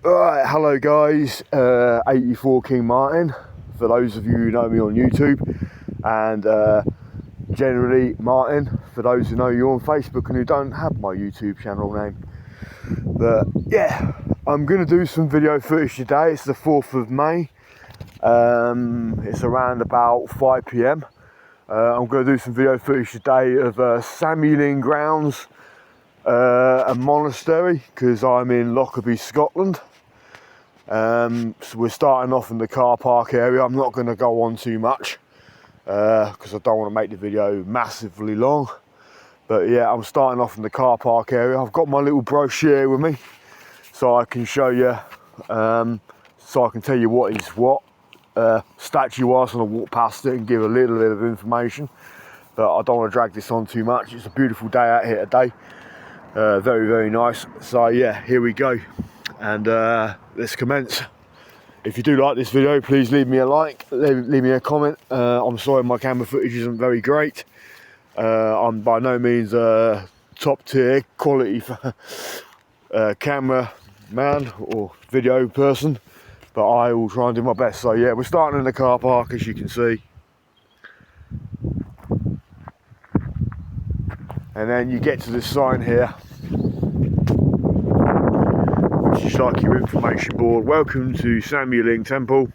Alright, hello guys, 84 King Martin, for those of you who know me on YouTube, and generally Martin, for those who know you on Facebook and who don't have my YouTube channel name. But yeah, I'm going to do some video footage today. It's the 4th of May, it's around about 5 PM. I'm going to do some video footage today of Samye Ling grounds, a monastery, because I'm in Lockerbie, Scotland. So we're starting off in the car park area. I'm not going to go on too much because I don't want to make the video massively long, but yeah, I'm starting off in the car park area. I've got my little brochure with me so I can show you, so I can tell you what is what statue wise when I walk past it and give a little bit of information, but I don't want to drag this on too much. It's a beautiful day out here today, very nice. So yeah, here we go, and let's commence. If you do like this video, please leave me a like, leave me a comment. I'm sorry my camera footage isn't very great. I'm by no means a top tier quality camera man or video person, but I will try and do my best. So yeah, we're starting in the car park, as you can see, and then you get to this sign here, which is like your information board. Welcome to Samye Ling Temple.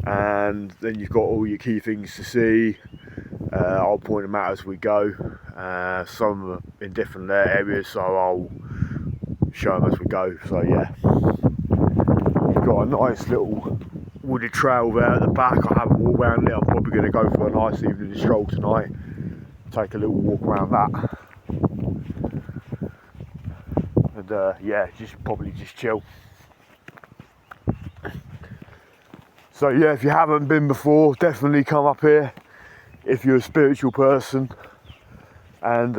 And then you've got all your key things to see. I'll point them out as we go. Some are in different areas, so I'll show them as we go. So yeah, you've got a nice little wooded trail there at the back. I haven't walked around it. I'm probably going to go for a nice evening stroll tonight. Take a little walk around that. And yeah, probably just chill. So yeah, if you haven't been before, definitely come up here if you're a spiritual person, and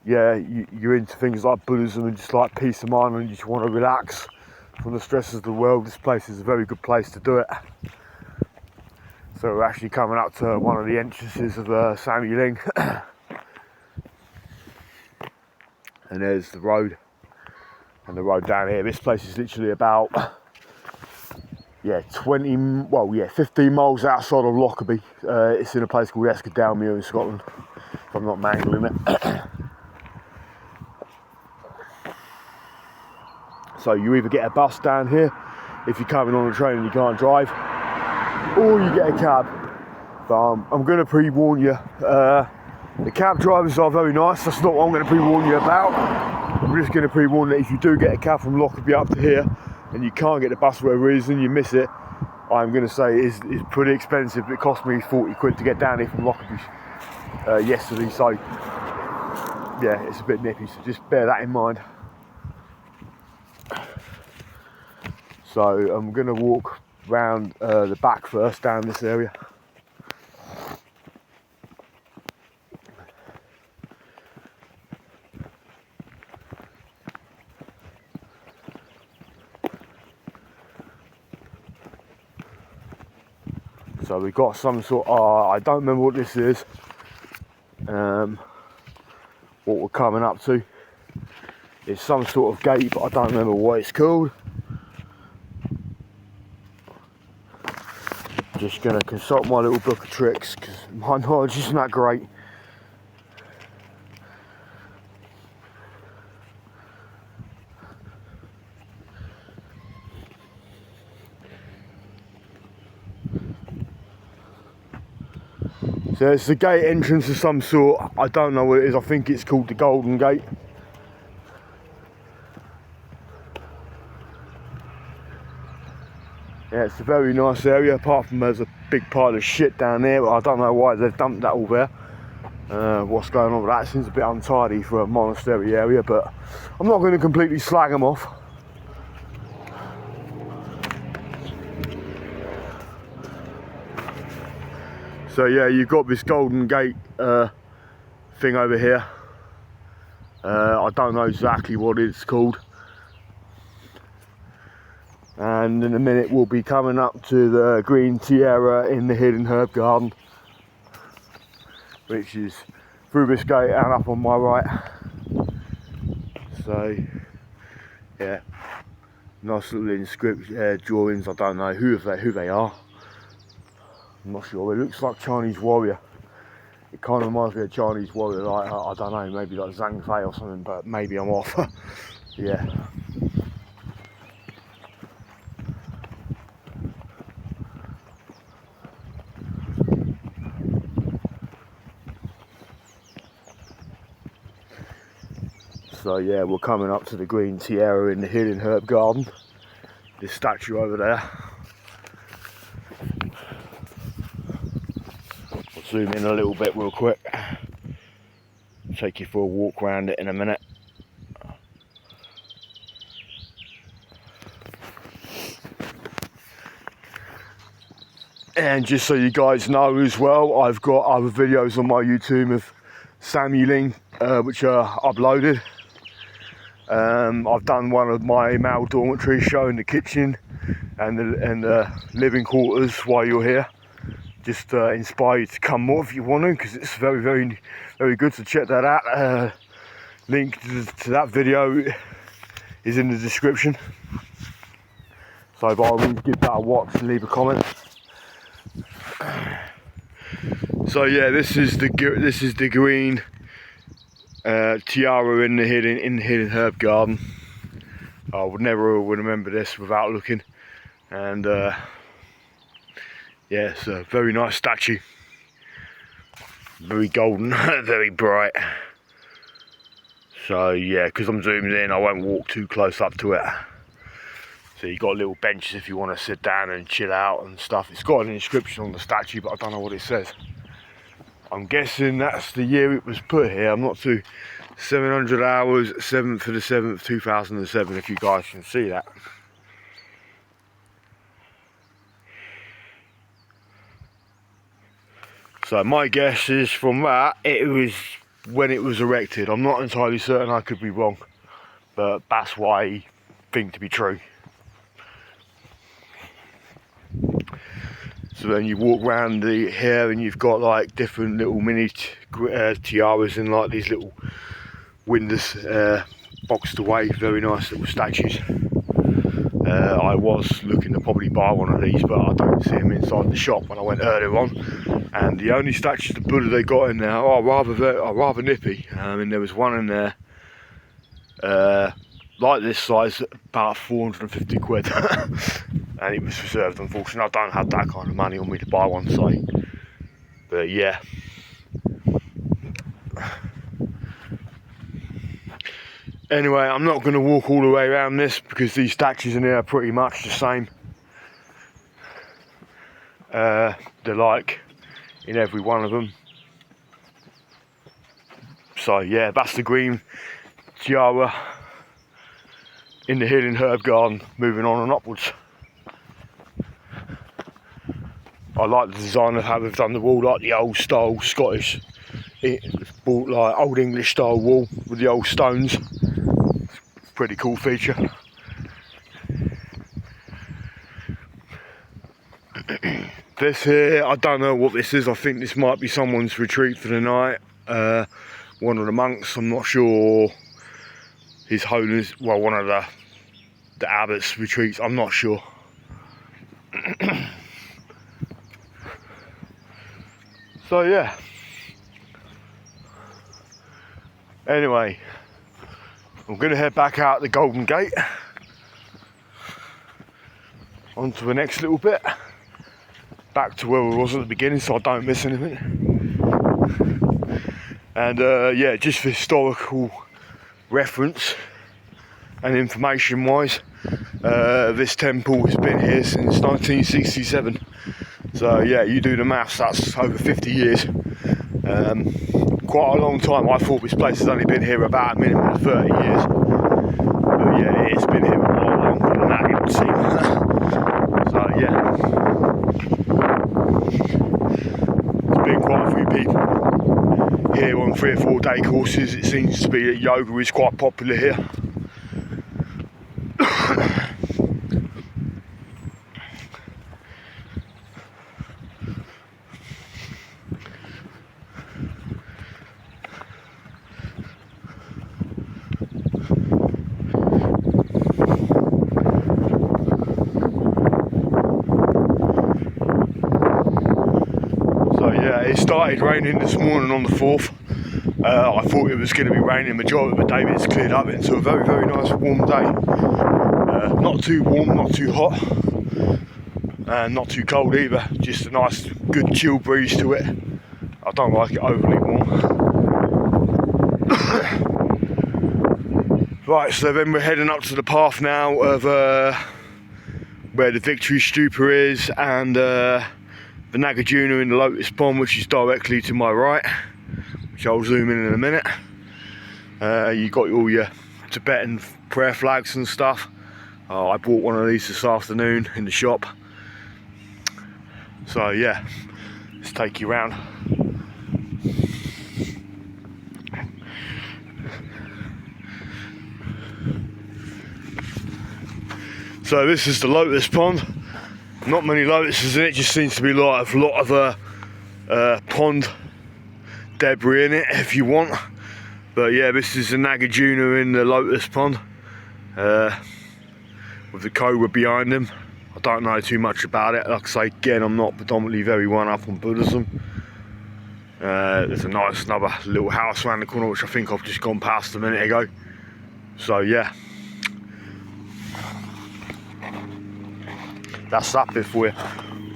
yeah, you're into things like Buddhism and just like peace of mind and you just want to relax from the stresses of the world. This place is a very good place to do it. So we're actually coming up to one of the entrances of Samye Ling. And there's the road, and the road down here. This place is literally about 15 miles outside of Lockerbie. It's in a place called Escadalmere in Scotland, if I'm not mangling it. So you either get a bus down here if you're coming on a train and you can't drive, or you get a cab. But I'm going to pre-warn you, the cab drivers are very nice. That's not what I'm going to pre-warn you about. I'm just going to pre-warn that if you do get a cab from Lockerbie up to here and you can't get the bus for whatever reason, you miss it, I'm going to say it's pretty expensive. It cost me 40 quid to get down here from Lockerbie yesterday, so yeah, it's a bit nippy, so just bear that in mind. So I'm going to walk round the back first, down this area. So we've got some sort of, I don't remember what this is, what we're coming up to. It's some sort of gate, but I don't remember what it's called. Just going to consult my little book of tricks, because my knowledge isn't that great. So it's the gate entrance of some sort. I don't know what it is. I think it's called the Golden Gate. Yeah, it's a very nice area, apart from there's a big pile of shit down there, but I don't know why they've dumped that all there. What's going on with that? Seems a bit untidy for a monastery area, but I'm not going to completely slag them off. So yeah, you've got this Golden Gate thing over here. I don't know exactly what it's called. And in a minute we'll be coming up to the Green Tiara in the Hidden Herb Garden, which is through this gate and up on my right. So yeah, Nice little inscription drawings. I don't know who they are. I'm not sure. It looks like Chinese warrior. It kind of reminds me of Chinese warrior, like I don't know, maybe like Zhang Fei or something, but maybe I'm off. Yeah. So yeah, we're coming up to the green tiara in the Healing Herb Garden. This statue over there. I'll zoom in a little bit real quick. Take you for a walk around it in a minute. And just so you guys know as well, I've got other videos on my YouTube of Samye Ling, which are uploaded. I've done one of my male dormitories showing the kitchen and the living quarters while you're here. Just inspire you to come more if you want to, because it's very good, so check that out. Link to that video is in the description, so by all means give that a watch and leave a comment. So yeah, this is the green tiara in the hidden herb garden. I would never remember this without looking, and yeah, it's a very nice statue, very golden, very bright. So yeah, because I'm zoomed in, I won't walk too close up to it. So you've got little benches if you want to sit down and chill out and stuff. It's got an inscription on the statue, but I don't know what it says. I'm guessing that's the year it was put here. I'm not too. 700 hours, 7th of the 7th, 2007, if you guys can see that. So my guess is from that, it was when it was erected. I'm not entirely certain, I could be wrong, but that's what I think to be true. So then you walk around here and you've got like different little mini tiaras in like these little windows boxed away, very nice little statues. I was looking to probably buy one of these, but I don't see them inside the shop when I went earlier on. And the only statues of Buddha they got in there are rather nippy. And there was one in there like this size, about 450 quid. And it was reserved, unfortunately. I don't have that kind of money on me to buy one, so. But yeah. Anyway, I'm not going to walk all the way around this because these statues in here are pretty much the same. They're like in every one of them. So yeah, that's the green tiara in the Healing Herb Garden, moving on and upwards. I like the design of how they've done the wall, like the old style Scottish, like old English style wall with the old stones. Pretty cool feature. This here, I don't know what this is. I think this might be someone's retreat for the night. One of the monks, I'm not sure. His Holiness, well, one of the abbot's retreats, I'm not sure. So yeah. Anyway, I'm going to head back out the Golden Gate onto the next little bit, back to where we was at the beginning, so I don't miss anything. And yeah, just for historical reference and information wise, this temple has been here since 1967. So yeah, you do the maths, that's over 50 years. Quite a long time. I thought this place has only been here about a minimum of 30 years. But yeah, it's been here a lot longer than that, it would seem. So yeah. There's been quite a few people here on 3 or 4 day courses. It seems to be that yoga is quite popular here. It started raining this morning on the 4th. I thought it was going to be raining majority of the day, but it's cleared up into a very, very nice warm day. Not too warm, not too hot, and not too cold either. Just a nice, good chill breeze to it. I don't like it overly warm. Right, so then we're heading up to the path now of where the Victory Stupa is, and the Nagarjuna in the Lotus Pond, which is directly to my right, which I'll zoom in a minute. You got all your Tibetan prayer flags and stuff. I bought one of these this afternoon in the shop. So yeah, let's take you around. So this is the Lotus Pond. Not many lotuses in it, just seems to be like a lot of pond debris in it if you want. But yeah, this is the Nagarjuna in the Lotus Pond with the cobra behind him. I don't know too much about it. Like I say, again, I'm not predominantly very one up on Buddhism. There's a nice another little house around the corner, which I think I've just gone past a minute ago. So yeah, that's that bit for you.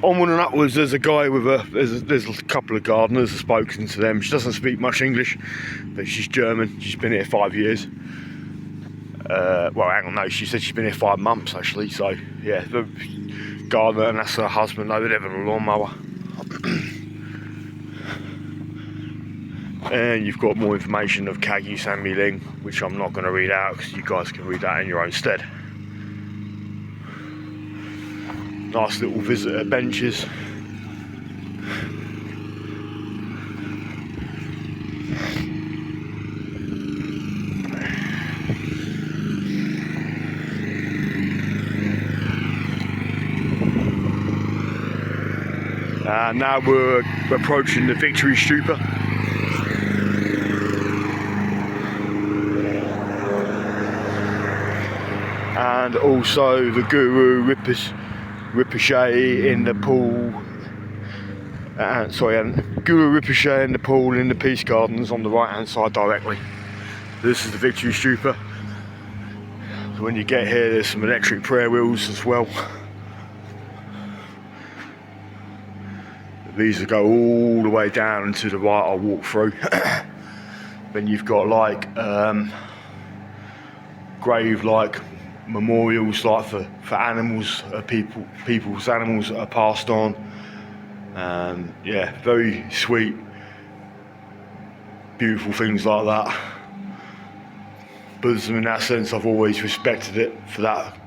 Onward and upwards, there's a guy with there's a couple of gardeners. I've spoken to them. She doesn't speak much English, but she's German. She's been here 5 years. Well, hang on, no, she said she's been here 5 months actually. So yeah, the gardener, and that's her husband over there with a lawnmower. And you've got more information of Kaygu Samye Ling, which I'm not going to read out because you guys can read that in your own stead. Nice little visitor benches. Now we're approaching the Victory Stupa. And also the Guru Rinpoche in the pool. And Guru Rinpoche in the pool in the Peace Gardens on the right hand side directly. This is the Victory Stupa. So when you get here, there's some electric prayer wheels as well. These will go all the way down and to the right. I'll walk through. Then you've got like grave like memorials like for animals, people's animals that are passed on. Yeah, very sweet, beautiful things like that. Buddhism in that sense, I've always respected it for that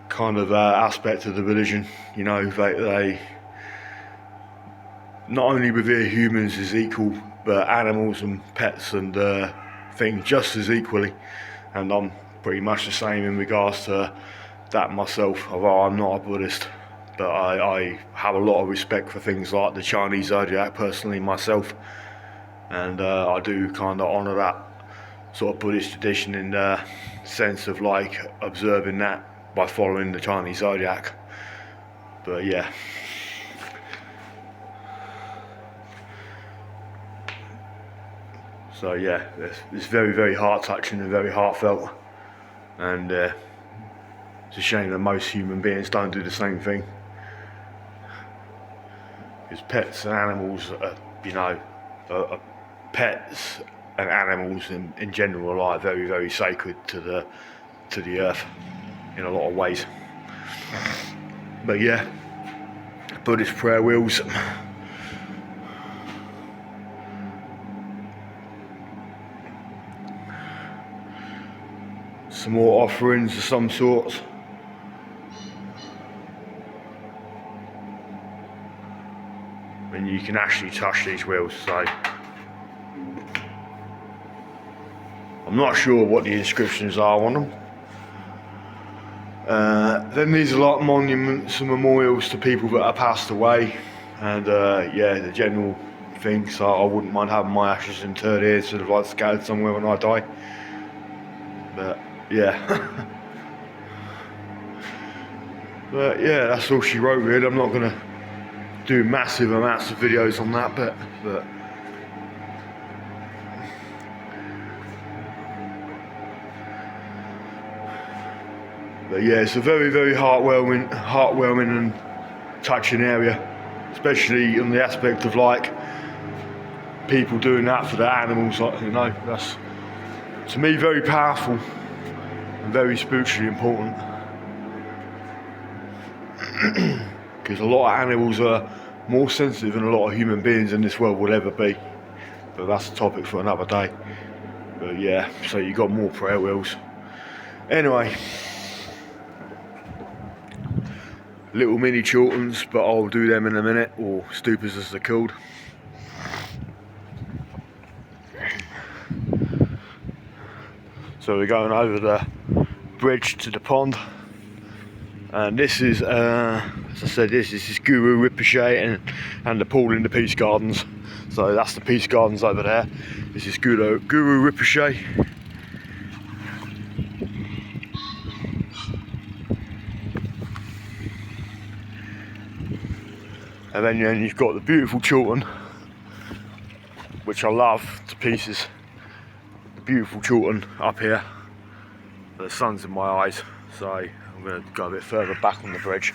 kind of aspect of the religion. You know, they not only revere humans as equal, but animals and pets and things just as equally. And I'm pretty much the same in regards to that myself, although I'm not a Buddhist. But I have a lot of respect for things like the Chinese zodiac personally myself. And I do kind of honour that sort of Buddhist tradition in the sense of like observing that by following the Chinese zodiac. But yeah. So yeah, it's very, very heart-touching and very heartfelt. And it's a shame that most human beings don't do the same thing. Because pets and animals, pets and animals in general are very, very sacred to the earth in a lot of ways. But yeah, Buddhist prayer wheels. Some more offerings of some sorts. And you can actually touch these wheels, so I'm not sure what the inscriptions are on them. Then these are like monuments and memorials to people that have passed away, and yeah, the general thing. So I wouldn't mind having my ashes interred here, sort of like scattered somewhere when I die. But yeah. But yeah, that's all she wrote really. I'm not gonna do massive amounts of videos on that, but yeah, it's a very, very heartwarming and touching area, especially on the aspect of like people doing that for their animals. Like, you know, that's to me very powerful and very spiritually important. Because a lot of animals are more sensitive than a lot of human beings in this world will ever be. But that's a topic for another day. But yeah, so you got more prayer wheels. Anyway, little mini Chortons, but I'll do them in a minute, or stupers as they're called. So we're going over the bridge to the pond, and this is, as I said, this is Guru Ricochet and the pool in the Peace Gardens. So that's the Peace Gardens over there. This is Guru Ricochet. And then you've got the beautiful Chorlton, which I love to pieces. The beautiful Chorlton up here. The sun's in my eyes, so I'm going to go a bit further back on the bridge.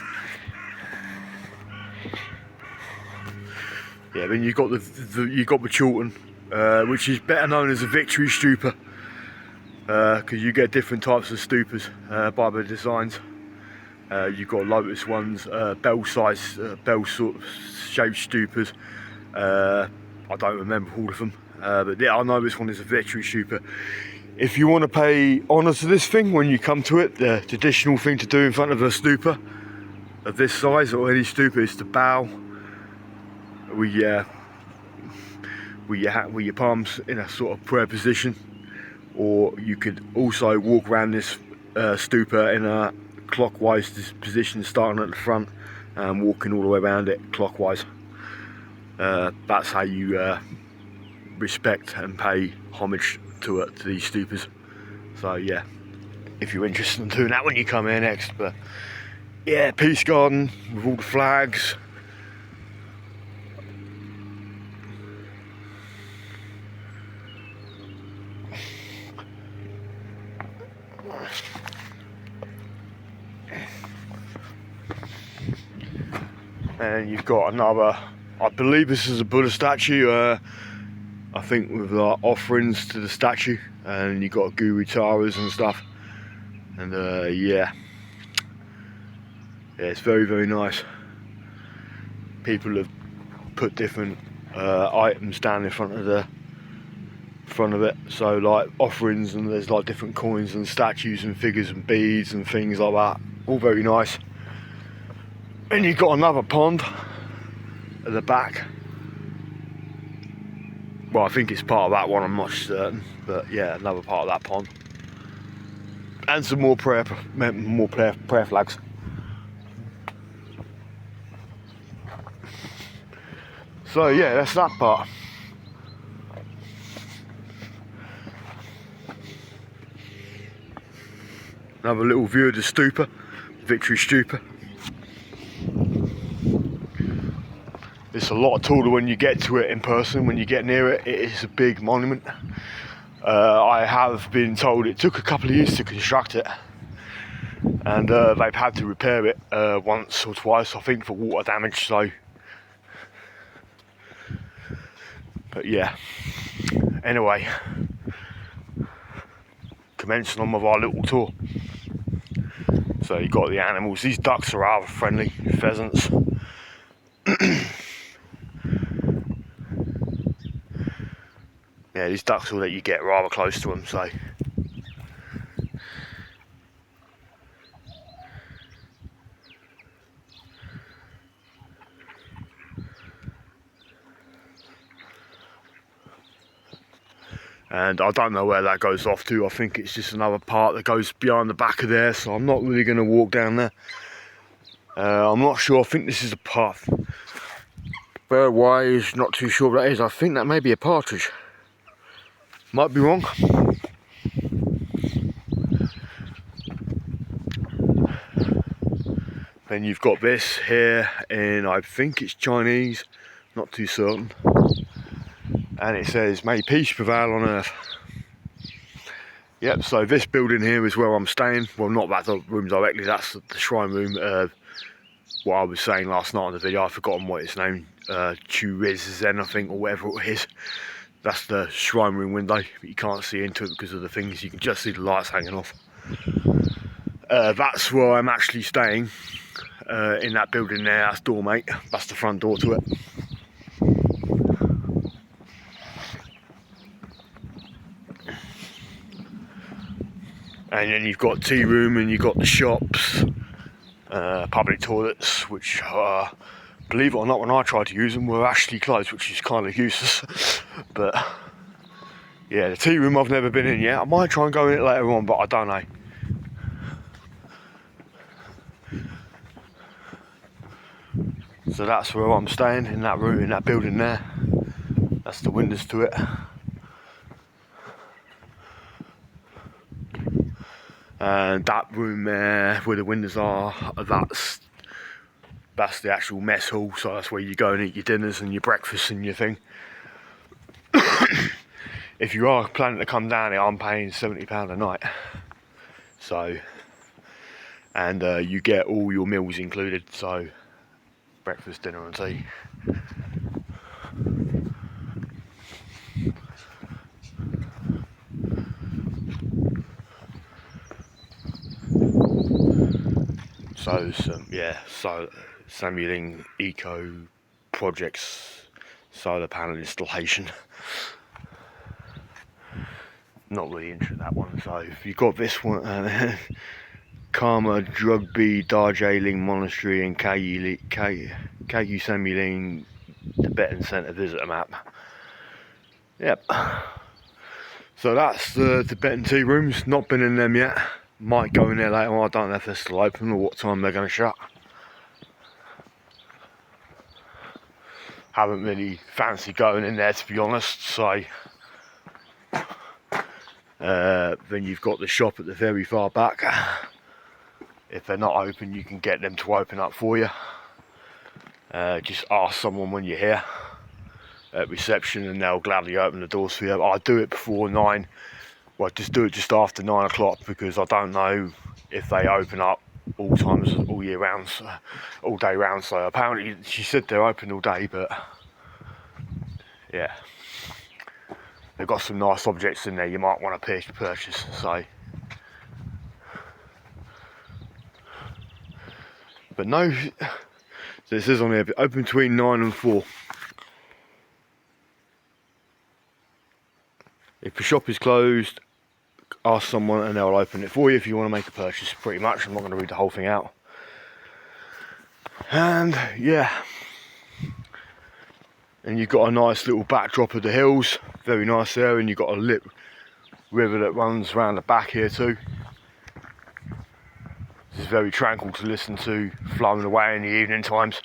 Yeah, then you've got the Chorlton, which is better known as a Victory Stupa, because you get different types of stupas by the designs. You've got lotus ones, bell sort of shaped stupas. I don't remember all of them, but yeah, I know this one is a Victory Stupa. If you want to pay honour to this thing when you come to it, the traditional thing to do in front of a stupa of this size, or any stupa, is to bow with your palms in a sort of prayer position. Or you could also walk around this stupa in a clockwise position, starting at the front and walking all the way around it clockwise. That's how you respect and pay homage to these stupas. So yeah, if you're interested in doing that when you come here next. But yeah, Peace Garden with all the flags. And you've got another, I believe this is a Buddha statue, I think with offerings to the statue, and you've got Guru Taras and stuff, and yeah, it's very, very nice. People have put different items down in front of it, so like offerings, and there's like different coins and statues and figures and beads and things like that, all very nice. And you've got another pond at the back. Well, I think it's part of that one, I'm not certain, but yeah, another part of that pond. And some more prayer flags. So yeah, that's that part. Another little view of the stupa, Victory Stupa. It's a lot taller when you get to it in person. When you get near it, it is a big monument. I have been told it took a couple of years to construct it, and they've had to repair it once or twice, I think, for water damage. So, but yeah. Anyway, commencing on with our little tour. So you got the animals. These ducks are rather friendly, pheasants. Yeah, these ducks will let you get rather close to them, so. And I don't know where that goes off to. I think it's just another part that goes behind the back of there, so I'm not really going to walk down there. I'm not sure. I think this is a path. Where, why, is not too sure what that is. I think that may be a partridge. Might be wrong. Then you've got this here in, I think it's Chinese, not too certain. And it says, "May peace prevail on earth." Yep, so this building here is where I'm staying. Well, not that room directly, that's the shrine room. What I was saying last night on the video, I've forgotten what its name, Chu Riz Zen, I think, or whatever it is. That's the shrine room window, but you can't see into it because of the things. You can just see the lights hanging off. That's where I'm actually staying, in that building there. That's doormate, that's the front door to it. And then you've got tea room, and you've got the shops, public toilets, which believe it or not, when I tried to use them, were actually closed, which is kind of useless. But yeah, the tea room I've never been in yet. I might try and go in it later on, but I don't know. So that's where I'm staying, in that room, in that building there. That's the windows to it. And that room there, where the windows are, that's the actual mess hall. So that's where you go and eat your dinners and your breakfast and your thing. If you are planning to come down here, I'm paying £70 a night. So, and you get all your meals included. So, breakfast, dinner and tea. So so Samye Ling Eco Projects solar panel installation. Not really into that one. So if you've got this one, Karma Drugby Darje Ling Monastery and Kaygu Samye Ling Tibetan Centre visitor map. Yep. So that's the Tibetan tea rooms. Not been in them yet. Might go in there later on. I don't know if they're still open or what time they're going to shut. Haven't really fancied going in there, to be honest. So then you've got the shop at the very far back. If they're not open, you can get them to open up for you. Just ask someone when you're here at reception and they'll gladly open the doors for you. I do it before 9. Well, just do it just after 9 o'clock, because I don't know if they open up all times, all year round, all day round. So apparently she said they're open all day, but yeah, they've got some nice objects in there you might want to purchase. So, but no, so it says on here, open between 9 and 4. If the shop is closed, ask someone and they'll open it for you if you want to make a purchase, pretty much. I'm not going to read the whole thing out. And yeah, and you've got a nice little backdrop of the hills, very nice there, and you've got a lit river that runs around the back here too. This is very tranquil to listen to, flowing away in the evening times.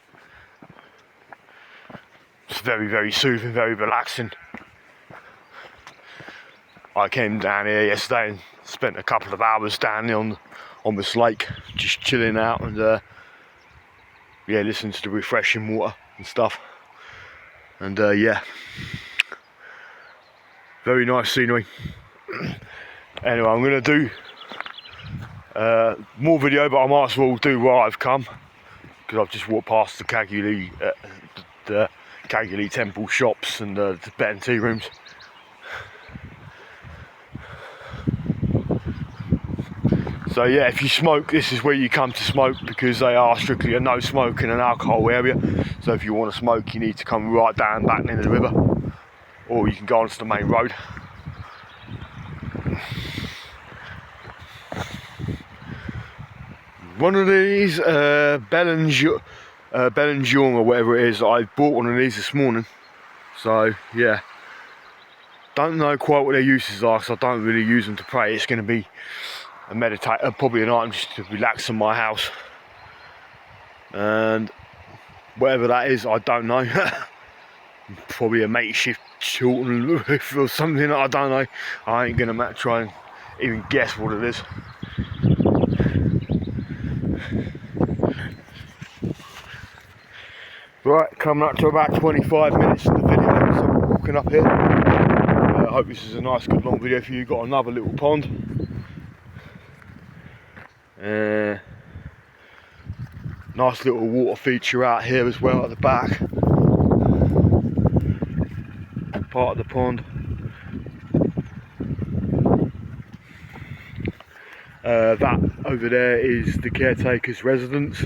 It's very, very soothing, very relaxing. I came down here yesterday and spent a couple of hours down there on this lake, just chilling out and yeah, listening to the refreshing water and stuff. And yeah, very nice scenery. Anyway, I'm going to do more video, but I might as well do where I've come, because I've just walked past the Kaygu temple shops and the Tibetan tea rooms. So yeah, if you smoke, this is where you come to smoke, because they are strictly a no smoking and alcohol area. So if you want to smoke, you need to come right down back into the river, or you can go onto the main road. One of these Belenjong or whatever it is, I bought one of these this morning. So yeah, don't know quite what their uses are, because I don't really use them to pray. It's going to be a probably an item just to relax in my house, and whatever that is, I don't know. Probably a makeshift shortened roof or something, I don't know. I ain't gonna try and even guess what it is. Right, coming up to about 25 minutes of the video, so we're walking up here. I hope this is a nice good long video for you. Got another little pond. Nice little water feature out here as well at the back. Part of the pond. That over there is the caretaker's residence.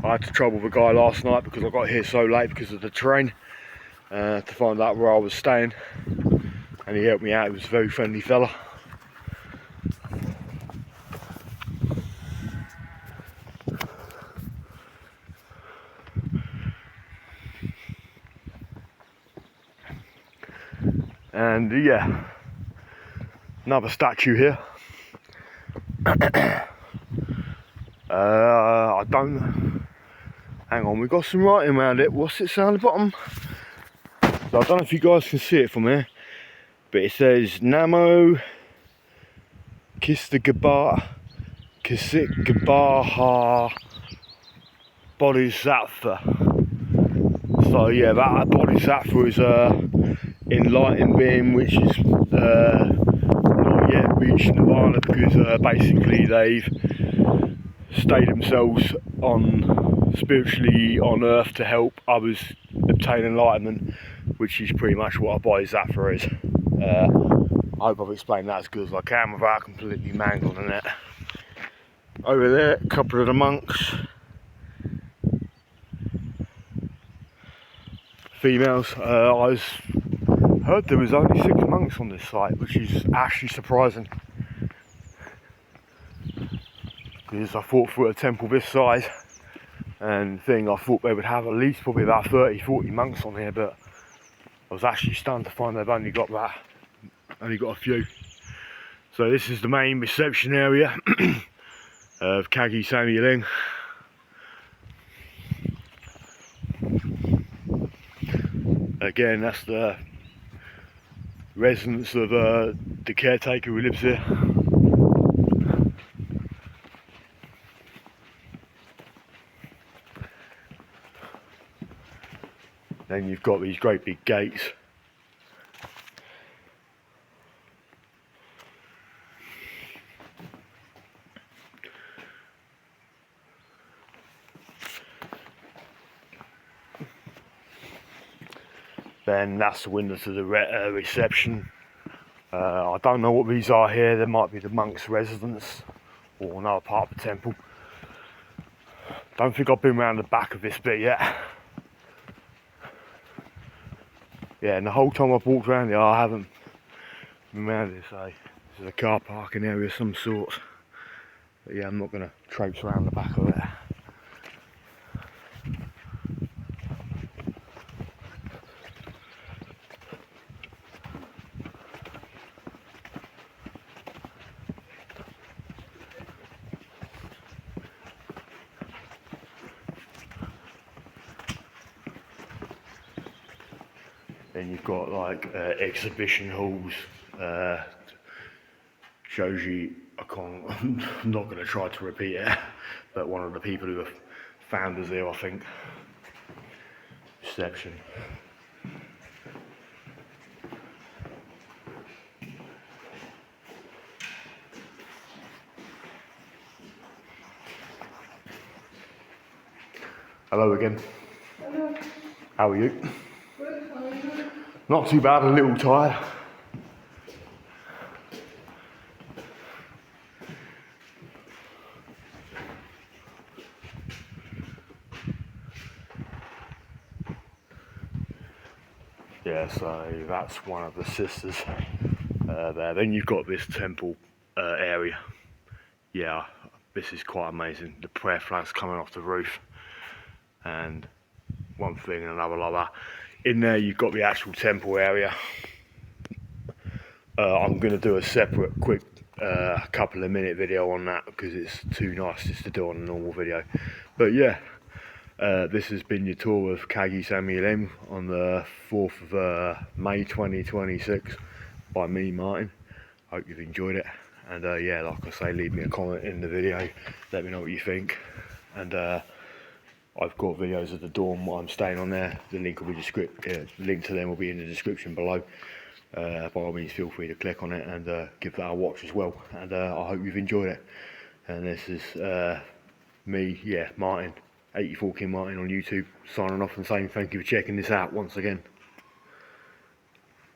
I had to trouble the guy last night because I got here so late because of the train to find out where I was staying, and he helped me out. He was a very friendly fella. And yeah, another statue here. I don't, hang on, we've got some writing around it. What's it say on the bottom? So I don't know if you guys can see it from here, but it says Namo Kistagabaha Bodhisattva. So yeah, that Bodhisattva is enlightened being which is not yet reached nirvana, because basically they've stayed themselves on spiritually on earth to help others obtain enlightenment, which is pretty much what a bodhisattva is. I hope I've explained that as good as I can without completely mangling it. Over there, a couple of the monks, females. I heard there was only 6 monks on this site, which is actually surprising, because I thought for a temple this size and thing, I thought they would have at least probably about 30-40 monks on here, but I was actually stunned to find they've only got a few. So this is the main reception area of Kaygu Samye Ling. Again, that's the residence of the caretaker who lives here. Then you've got these great big gates. Then that's the window to the reception. I don't know what these are here. There might be the monk's residence or another part of the temple. Don't think I've been around the back of this bit yet. Yeah, and the whole time I've walked around here, I haven't been around this. So this is a car parking area of some sort. But yeah, I'm not going to traipse around the back of it. Then you've got like exhibition halls. Shows you, I'm not going to try to repeat it, but one of the people who are founders here, I think. Reception. Hello again. Hello. How are you? Good, how are you? Not too bad, a little tired. Yeah, so that's one of the sisters there. Then you've got this temple area. Yeah, this is quite amazing. The prayer flags coming off the roof, and one thing and another like that. In there you've got the actual temple area. I'm going to do a separate quick couple of minute video on that because it's too nice just to do on a normal video. But yeah, this has been your tour of Kaygu Samye Ling on the 4th of May 2026 by me, Martin. Hope you've enjoyed it, and yeah, like I say, leave me a comment in the video, let me know what you think, and I've got videos of the dorm I'm staying on there. The link will be link to them will be in the description below. By all means, feel free to click on it and give that a watch as well. And I hope you've enjoyed it. And this is me, Martin, 84 King Martin on YouTube, signing off and saying thank you for checking this out once again.